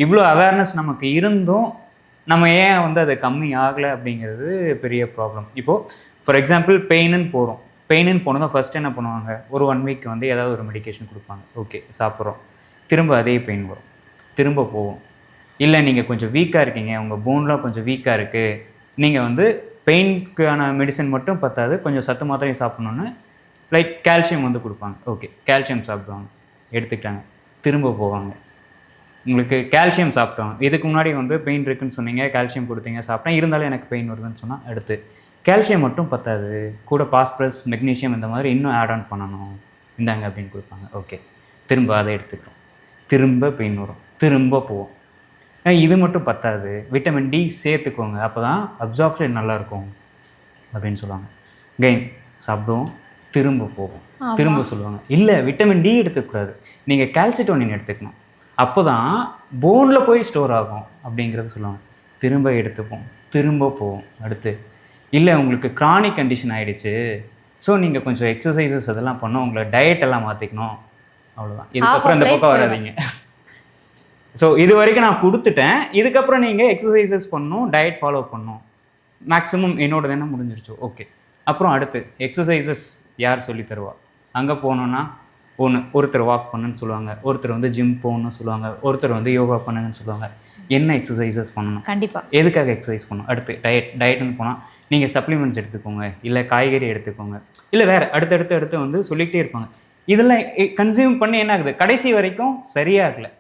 இவ்வளோ அவேர்னஸ் நமக்கு இருந்தும் நம்ம ஏன் வந்து அது கம்மி ஆகலை அப்படிங்கிறது பெரிய ப்ராப்ளம். இப்போது ஃபார் எக்ஸாம்பிள் பெயினுன்னு போகிறோம். பெயினுன்னு போனதும் ஃபர்ஸ்ட் என்ன பண்ணுவாங்க, ஒரு 1 வீக் வந்து ஏதாவது ஒரு மெடிகேஷன் கொடுப்பாங்க. ஓகே சாப்பிட்றோம், திரும்ப அதே பெயின் வரும், திரும்ப போகும். இல்லை நீங்கள் கொஞ்சம் வீக்காக இருக்கீங்க, உங்கள் போன்லாம் கொஞ்சம் வீக்காக இருக்குது, நீங்கள் வந்து பெயினுக்கான மெடிசன் மட்டும் பத்தாது, கொஞ்சம் சத்து மாத்திரையும் சாப்பிட்ணுன்னு லைக் கால்சியம் வந்து கொடுப்பாங்க. ஓகே கால்சியம் சாப்பிடுவாங்க, எடுத்துக்கிட்டாங்க, திரும்ப போவாங்க. உங்களுக்கு கால்சியம் சாப்பிட்டோம், இதுக்கு முன்னாடி வந்து பெயின் இருக்குன்னு சொன்னீங்க, கால்சியம் கொடுத்தீங்க, சாப்பிட்டேன், இருந்தாலும் எனக்கு பெயின் வருதுன்னு சொன்னால் அடுத்து கால்சியம் மட்டும் பத்தாது, கூட பாஸ்பரஸ் மெக்னீஷியம் இந்த மாதிரி இன்னும் ஆட் ஆன் பண்ணணும், இந்தாங்க அப்படின்னு கொடுப்பாங்க. ஓகே திரும்ப அதை எடுத்துக்கிறோம், திரும்ப பெயின் வரும், திரும்ப போவோம். இது மட்டும் பத்தாது, விட்டமின் டி சேர்த்துக்கோங்க, அப்போ தான் அப்சார்ப்ஷன் நல்லாயிருக்கும் அப்படின்னு சொல்லுவாங்க. கெயின் சாப்பிடுவோம், திரும்ப போவோம், திரும்ப சொல்லுவாங்க இல்லை விட்டமின் டி எடுத்துக்கூடாது, நீங்கள் கால்சிட்டோனின் எடுத்துக்கணும், அப்போ தான் போனில் போய் ஸ்டோர் ஆகும் அப்படிங்கிறது சொல்லுவாங்க. திரும்ப எடுத்துப்போம், திரும்ப போவோம். அடுத்து இல்லை உங்களுக்கு க்ரானிக் கண்டிஷன் ஆகிடுச்சு, ஸோ நீங்கள் கொஞ்சம் எக்ஸசைசஸ் அதெல்லாம் பண்ணணும், உங்களை டயட் எல்லாம் மாற்றிக்கணும், அவ்வளோதான். இதுக்கப்புறம் இந்த பக்கம் வராதிங்க. ஸோ இது வரைக்கும் நான் கொடுத்துட்டேன், இதுக்கப்புறம் நீங்கள் எக்ஸசைசஸ் பண்ணணும், டயட் ஃபாலோ பண்ணணும், மேக்ஸிமம் என்னோட தானே முடிஞ்சிருச்சு. ஓகே அப்புறம் அடுத்து எக்ஸசைசஸ் யார் சொல்லி தருவா? அங்கே போனோன்னா ஒருத்தர் வாக் பண்ணுன்னு சொல்லுவாங்க, ஒருத்தர் வந்து ஜிம் போகணுன்னு சொல்லுவாங்க, ஒருத்தர் வந்து யோகா பண்ணுங்கன்னு சொல்லுவாங்க. என்ன எக்ஸசைசஸ் பண்ணணும், கண்டிப்பாக எதுக்காக எக்ஸசைஸ் பண்ணணும்? அடுத்து டயட்னு போனால் நீங்கள் சப்ளிமெண்ட்ஸ் எடுத்துக்கோங்க, இல்லை காய்கறி எடுத்துக்கோங்க, இல்லை வேறு அடுத்து வந்து சொல்லிகிட்டே இருப்பாங்க. இதெல்லாம் கன்சியூம் பண்ணி என்ன ஆகுது, கடைசி வரைக்கும் சரியாகலை.